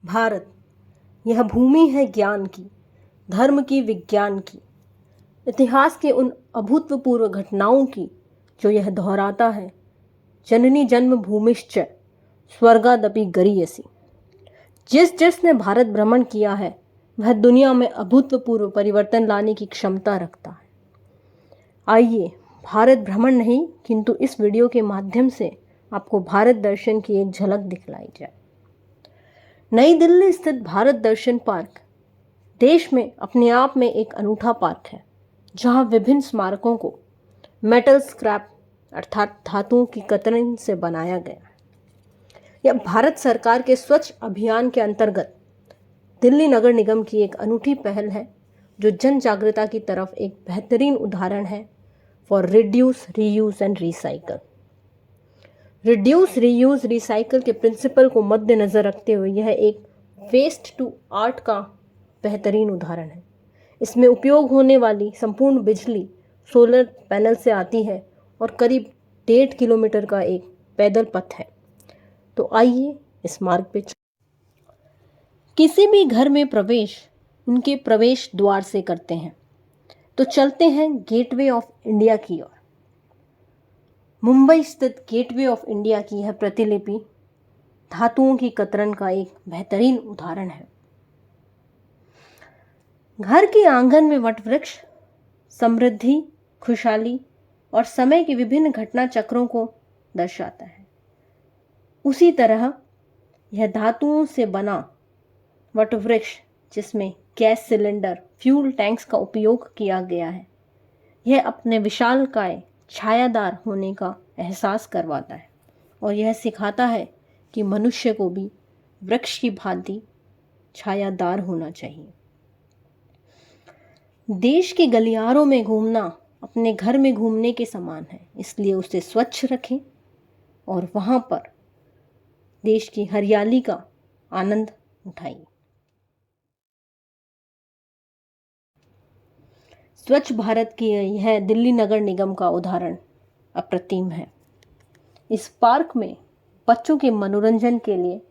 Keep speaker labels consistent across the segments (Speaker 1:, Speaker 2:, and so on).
Speaker 1: भारत, यह भूमि है ज्ञान की, धर्म की, विज्ञान की, इतिहास के उन अभूतपूर्व घटनाओं की जो यह दोहराता है। जननी जन्म भूमिश्च स्वर्गादपि गरीयसी। जिसने भारत भ्रमण किया है वह दुनिया में अभूतपूर्व परिवर्तन लाने की क्षमता रखता है। आइए भारत भ्रमण नहीं किंतु इस वीडियो के माध्यम से आपको भारत दर्शन की एक झलक दिखलाई जाए। नई दिल्ली स्थित भारत दर्शन पार्क देश में अपने आप में एक अनूठा पार्क है, जहां विभिन्न स्मारकों को मेटल स्क्रैप अर्थात धातुओं की कतरन से बनाया गया है। यह भारत सरकार के स्वच्छ अभियान के अंतर्गत दिल्ली नगर निगम की एक अनूठी पहल है, जो जन जागरूकता की तरफ एक बेहतरीन उदाहरण है for reduce, reuse and recycle. Reduce, reuse, recycle के प्रिंसिपल को मद्देनजर रखते हुए यह एक वेस्ट टू आर्ट का बेहतरीन उदाहरण है। इसमें उपयोग होने वाली संपूर्ण बिजली सोलर पैनल से आती है और करीब 1.5 किलोमीटर का एक पैदल पथ है। तो आइए इस मार्ग पे किसी भी घर में प्रवेश उनके प्रवेश द्वार से करते हैं, तो चलते हैं गेटवे ऑफ इंडिया की ओर। मुंबई स्थित गेटवे ऑफ इंडिया की यह प्रतिलिपि धातुओं की कतरन का एक बेहतरीन उदाहरण है। घर के आंगन में वटवृक्ष समृद्धि, खुशहाली और समय के विभिन्न घटना चक्रों को दर्शाता है। उसी तरह यह धातुओं से बना वटवृक्ष, जिसमें गैस सिलेंडर, फ्यूल टैंक्स का उपयोग किया गया है, यह अपने विशालकाय छायादार होने का एहसास करवाता है और यह सिखाता है कि मनुष्य को भी वृक्ष की भांति छायादार होना चाहिए। देश के गलियारों में घूमना अपने घर में घूमने के समान है, इसलिए उसे स्वच्छ रखें और वहां पर देश की हरियाली का आनंद उठाइए। स्वच्छ भारत की यह दिल्ली नगर निगम का उदाहरण अप्रतिम है। इस पार्क में बच्चों के मनोरंजन के लिए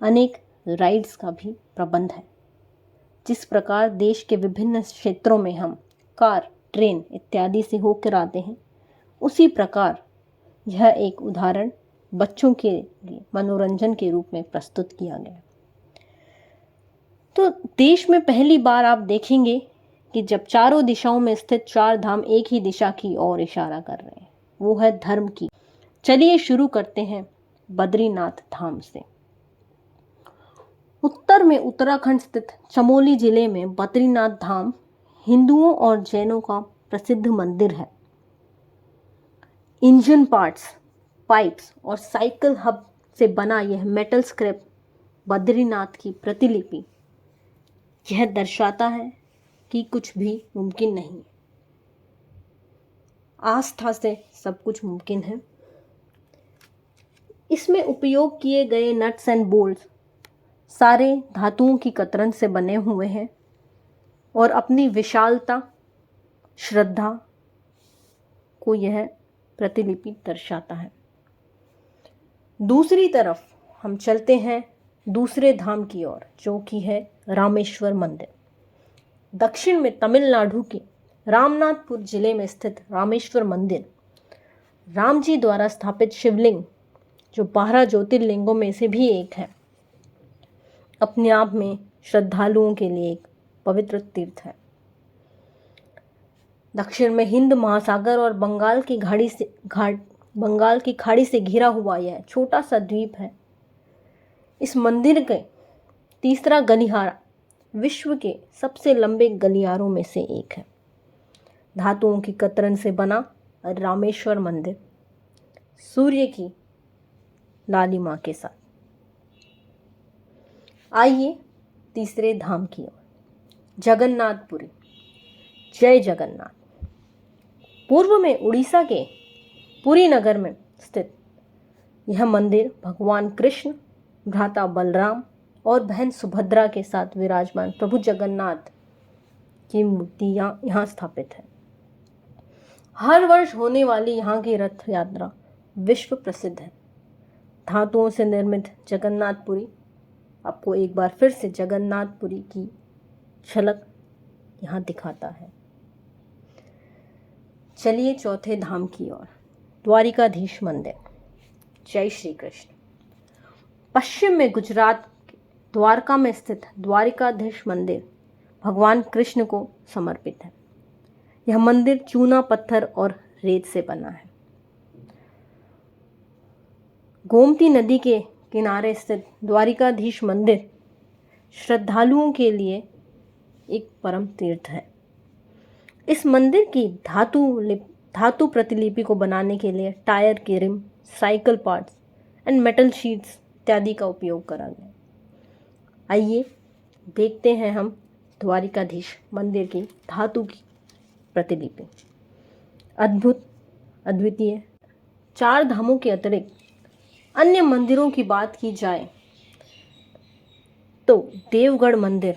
Speaker 1: अनेक राइड्स का भी प्रबंध है। जिस प्रकार देश के विभिन्न क्षेत्रों में हम कार, ट्रेन इत्यादि से होकर आते हैं, उसी प्रकार यह एक उदाहरण बच्चों के लिए मनोरंजन के रूप में प्रस्तुत किया गया। तो देश में पहली बार आप देखेंगे कि जब चारों दिशाओं में स्थित 4 धाम एक ही दिशा की ओर इशारा कर रहे हैं, वो है धर्म की। चलिए शुरू करते हैं बद्रीनाथ धाम से। उत्तर में उत्तराखंड स्थित चमोली जिले में बद्रीनाथ धाम हिंदुओं और जैनों का प्रसिद्ध मंदिर है। इंजन पार्ट्स, पाइप्स और साइकिल हब से बना यह मेटल स्क्रैप बद्रीनाथ की प्रतिलिपि यह दर्शाता है कि कुछ भी मुमकिन नहीं है। आस्था से सब कुछ मुमकिन है। इसमें उपयोग किए गए नट्स एंड बोल्ट्स सारे धातुओं की कतरन से बने हुए हैं और अपनी विशालता, श्रद्धा को यह प्रतिलिपि दर्शाता है। दूसरी तरफ हम चलते हैं दूसरे धाम की ओर, जो कि है रामेश्वर मंदिर। दक्षिण में तमिलनाडु के रामनाथपुर जिले में स्थित रामेश्वर मंदिर राम जी द्वारा स्थापित शिवलिंग, जो 12 ज्योतिर्लिंगों में से भी एक है, अपने आप में श्रद्धालुओं के लिए एक पवित्र तीर्थ है। दक्षिण में हिंद महासागर और बंगाल की खाड़ी से घिरा हुआ यह छोटा सा द्वीप है। इस मंदिर के तीसरा गलियारा विश्व के सबसे लंबे गलियारों में से एक है। धातुओं की कतरन से बना रामेश्वर मंदिर सूर्य की लालिमा के साथ। आइए तीसरे धाम की ओर, जगन्नाथपुरी। जय जगन्नाथ। पूर्व में उड़ीसा के पुरी नगर में स्थित यह मंदिर भगवान कृष्ण, भ्राता बलराम और बहन सुभद्रा के साथ विराजमान प्रभु जगन्नाथ की मूर्ति यहाँ स्थापित है। हर वर्ष होने वाली यहाँ की रथ यात्रा विश्व प्रसिद्ध है। धातुओं से निर्मित जगन्नाथपुरी आपको एक बार फिर से जगन्नाथपुरी की झलक यहाँ दिखाता है। चलिए चौथे धाम की ओर, द्वारिकाधीश मंदिर। जय श्री कृष्ण। पश्चिम में गुजरात के द्वारका में स्थित द्वारिकाधीश मंदिर भगवान कृष्ण को समर्पित है। यह मंदिर चूना पत्थर और रेत से बना है। गोमती नदी के किनारे स्थित द्वारिकाधीश मंदिर श्रद्धालुओं के लिए एक परम तीर्थ है। इस मंदिर की धातु प्रतिलिपि को बनाने के लिए टायर के rim, cycle parts and metal sheets इत्यादि का उपयोग करा गया। आइए देखते हैं हम द्वारिकाधीश मंदिर की धातु की प्रतिलिपि। अद्भुत, अद्वितीय। 4 धामों के अतिरिक्त अन्य मंदिरों की बात की जाए तो देवगढ़ मंदिर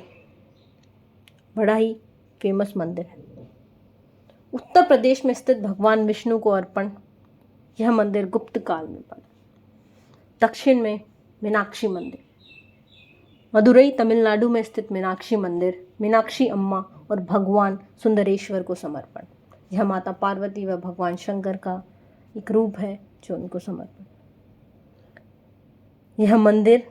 Speaker 1: बड़ा ही फेमस मंदिर है। उत्तर प्रदेश में स्थित भगवान विष्णु को अर्पण यह मंदिर गुप्त काल में बना। दक्षिण में मीनाक्षी मंदिर। मदुरई तमिलनाडु में स्थित मीनाक्षी मंदिर मीनाक्षी अम्मा और भगवान सुंदरेश्वर को समर्पण। यह माता पार्वती व भगवान शंकर का एक रूप है जो उनको समर्पण। यह मंदिर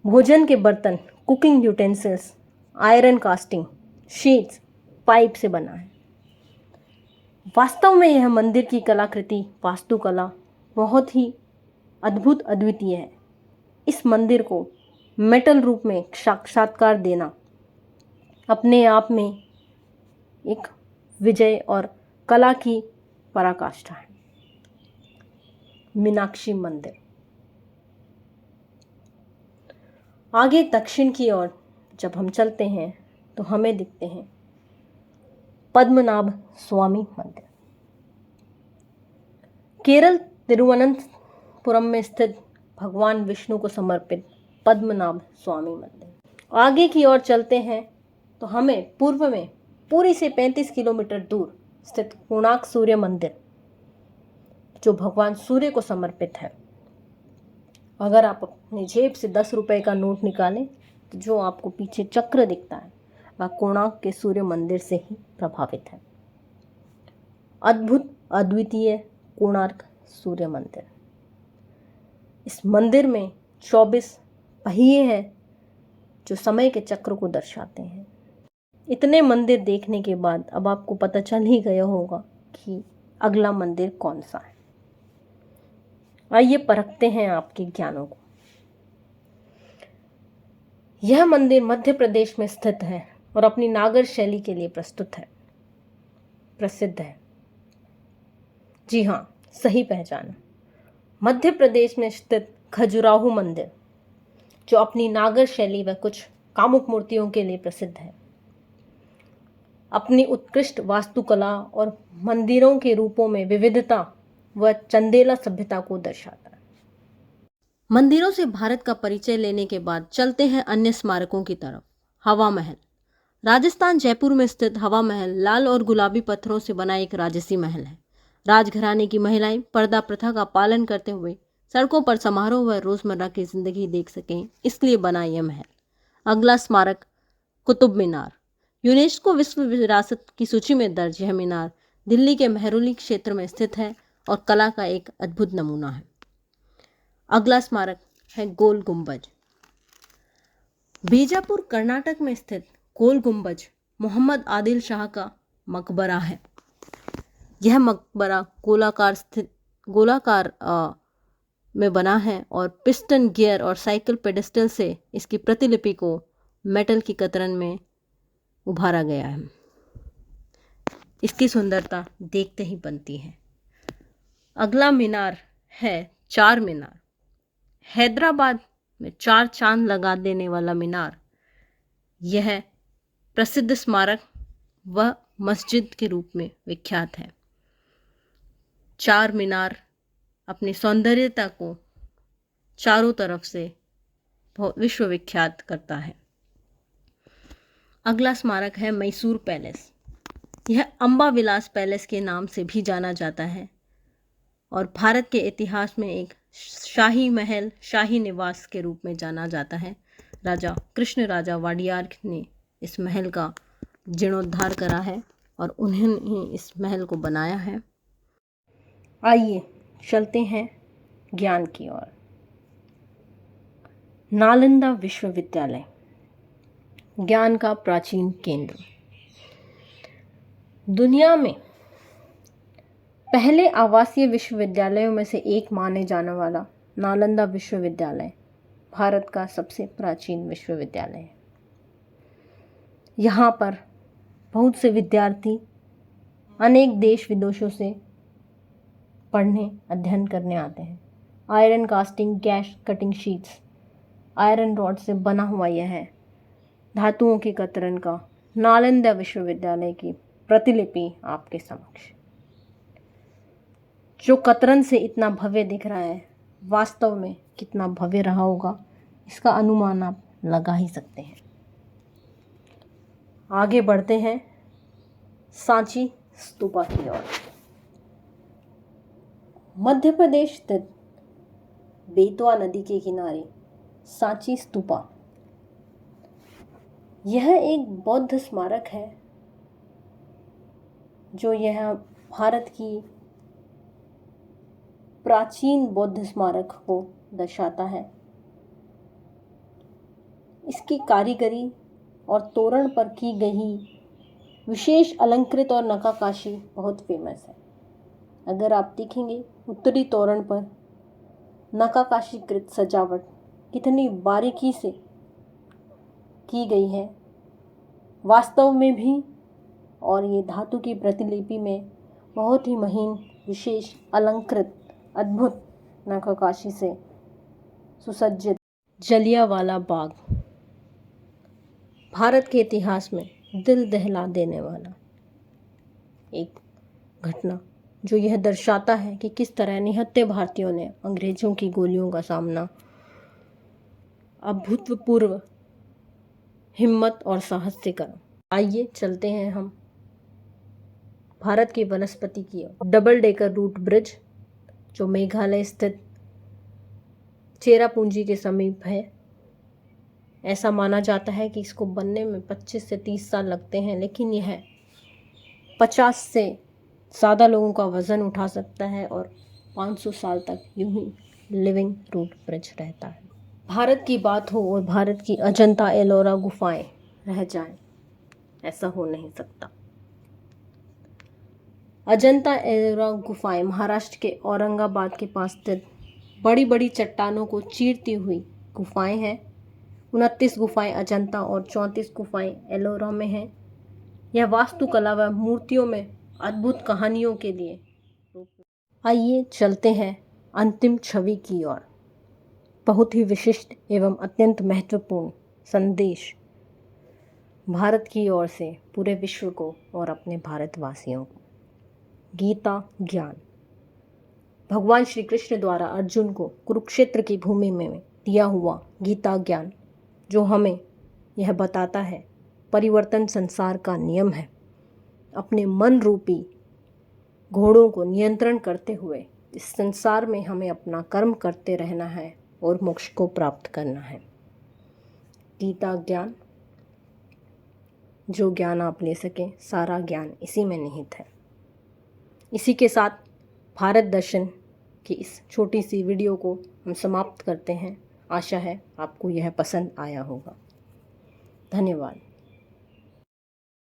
Speaker 1: भोजन के बर्तन, cooking utensils, iron casting, sheets, pipe से बना है। वास्तव में यह मंदिर की कलाकृति, वास्तुकला बहुत ही अद्भुत, अद्वितीय है। इस मंदिर को मेटल रूप में साक्षात्कार देना अपने आप में एक विजय और कला की पराकाष्ठा है। मीनाक्षी मंदिर। आगे दक्षिण की ओर जब हम चलते हैं तो हमें दिखते हैं पद्मनाभ स्वामी मंदिर। केरल तिरुवनंतपुरम में स्थित भगवान विष्णु को समर्पित पद्मनाभ स्वामी मंदिर। आगे की ओर चलते हैं तो हमें पूर्व में पुरी से 35 किलोमीटर दूर स्थित कोणार्क सूर्य मंदिर जो भगवान सूर्य को समर्पित है। अगर आप अपनी जेब से 10 रुपए का नोट निकालें तो जो आपको पीछे चक्र दिखता है वह कोणार्क के सूर्य मंदिर से ही प्रभावित है। अद्भुत, अद्वितीय कोणार्क सूर्य मंदिर। इस मंदिर में 24 पहिए हैं जो समय के चक्र को दर्शाते हैं। इतने मंदिर देखने के बाद अब आपको पता चल ही गया होगा कि अगला मंदिर कौन सा है। आइए परखते हैं आपके ज्ञानों को। यह मंदिर मध्य प्रदेश में स्थित है और अपनी नागर शैली के लिए प्रसिद्ध है। जी हाँ, सही पहचाना। मध्य प्रदेश में स्थित खजुराहो मंदिर जो अपनी नागर शैली व कुछ कामुक मूर्तियों के लिए प्रसिद्ध है। अपनी उत्कृष्ट वास्तुकला और मंदिरों के रूपों में विविधता व चंदेला सभ्यता को दर्शाता है। मंदिरों से भारत का परिचय लेने के बाद चलते हैं अन्य स्मारकों की तरफ। हवा महल। राजस्थान जयपुर में स्थित हवा महल लाल और गुलाबी पत्थरों से बना एक राजसी महल है। राजघराने की महिलाएं पर्दा प्रथा का पालन करते हुए सड़कों पर समारोह व रोजमर्रा की जिंदगी देख सकें, इसलिए बना यह महल। अगला स्मारक कुतुब मीनार। यूनेस्को विश्व विरासत की सूची में दर्ज यह मीनार दिल्ली के मेहरौली क्षेत्र में स्थित है और कला का एक अद्भुत नमूना है। अगला स्मारक है गोल गुंबज। बीजापुर कर्नाटक में स्थित गोल गुंबज मोहम्मद आदिल शाह का मकबरा है। यह मकबरा गोलाकार में बना है और पिस्टन गियर और साइकिल पेडेस्टल से इसकी प्रतिलिपि को मेटल की कतरन में उभारा गया है। इसकी सुंदरता देखते ही बनती है। अगला मीनार है चार मीनार। हैदराबाद में 4 चांद लगा देने वाला मीनार यह प्रसिद्ध स्मारक व मस्जिद के रूप में विख्यात है। 4 मीनार अपनी सौंदर्यता को चारों तरफ से विश्व विख्यात करता है। अगला स्मारक है मैसूर पैलेस। यह अंबा विलास पैलेस के नाम से भी जाना जाता है और भारत के इतिहास में एक शाही महल, शाही निवास के रूप में जाना जाता है। राजा कृष्ण राजा वाडियार ने इस महल का जीर्णोद्धार करा है और उन्होंने ही इस महल को बनाया है। आइए चलते हैं ज्ञान की ओर। नालंदा विश्वविद्यालय ज्ञान का प्राचीन केंद्र। दुनिया में पहले आवासीय विश्वविद्यालयों में से एक माने जाने वाला नालंदा विश्वविद्यालय भारत का सबसे प्राचीन विश्वविद्यालय है। यहाँ पर बहुत से विद्यार्थी अनेक देश विदेशों से पढ़ने, अध्ययन करने आते हैं। Iron casting, gas cutting sheets, iron rod से बना हुआ यह धातुओं के कतरन का नालंदा विश्वविद्यालय की प्रतिलिपि आपके समक्ष। जो कतरन से इतना भव्य दिख रहा है, वास्तव में कितना भव्य रहा होगा, इसका अनुमान आप लगा ही सकते हैं। आगे बढ़ते हैं सांची स्तूपा की ओर। मध्य प्रदेश स्थित बेतवा नदी के किनारे सांची स्तूपा, यह एक बौद्ध स्मारक है जो यह भारत की प्राचीन बौद्ध स्मारक को दर्शाता है। इसकी कारीगरी और तोरण पर की गई विशेष अलंकृत और नक्काशी बहुत फेमस है। अगर आप देखेंगे उत्तरी तोरण पर नक्काशीकृत सजावट कितनी बारीकी से की गई है वास्तव में भी, और ये धातु की प्रतिलिपि में बहुत ही महीन, विशेष, अलंकृत, अद्भुत नक्काशी से सुसज्जित जलियांवाला बाग भारत के इतिहास में दिल दहला देने वाला एक घटना, जो यह दर्शाता है कि किस तरह निहत्थे भारतीयों ने अंग्रेजों की गोलियों का सामना अभूतपूर्व हिम्मत और साहस से करा। आइए चलते हैं हम भारत की वनस्पति की ओर। डबल डेकर रूट ब्रिज, जो मेघालय स्थित चेरापूंजी के समीप है। ऐसा माना जाता है कि इसको बनने में 25 से 30 साल लगते हैं, लेकिन यह 50 से ज़्यादा लोगों का वज़न उठा सकता है और 500 साल तक यूं ही लिविंग रूट ब्रिज रहता है। भारत की बात हो और भारत की अजंता एलोरा गुफाएं रह जाएं, ऐसा हो नहीं सकता। अजंता एलोरा गुफाएं महाराष्ट्र के औरंगाबाद के पास स्थित बड़ी बड़ी चट्टानों को चीरती हुई गुफाएं हैं। 29 गुफाएं अजंता और 34 गुफाएं एलोरा में हैं। यह वास्तुकला व मूर्तियों में अद्भुत कहानियों के लिए। आइए चलते हैं अंतिम छवि की ओर। बहुत ही विशिष्ट एवं अत्यंत महत्वपूर्ण संदेश भारत की ओर से पूरे विश्व को और अपने भारतवासियों को। गीता ज्ञान, भगवान श्री कृष्ण द्वारा अर्जुन को कुरुक्षेत्र की भूमि में दिया हुआ गीता ज्ञान, जो हमें यह बताता है परिवर्तन संसार का नियम है। अपने मन रूपी घोड़ों को नियंत्रण करते हुए इस संसार में हमें अपना कर्म करते रहना है और मोक्ष को प्राप्त करना है। गीता ज्ञान, जो ज्ञान आप ले सकें, सारा ज्ञान इसी में निहित है। इसी के साथ भारत दर्शन की इस छोटी सी वीडियो को हम समाप्त करते हैं। आशा है आपको यह पसंद आया होगा। धन्यवाद।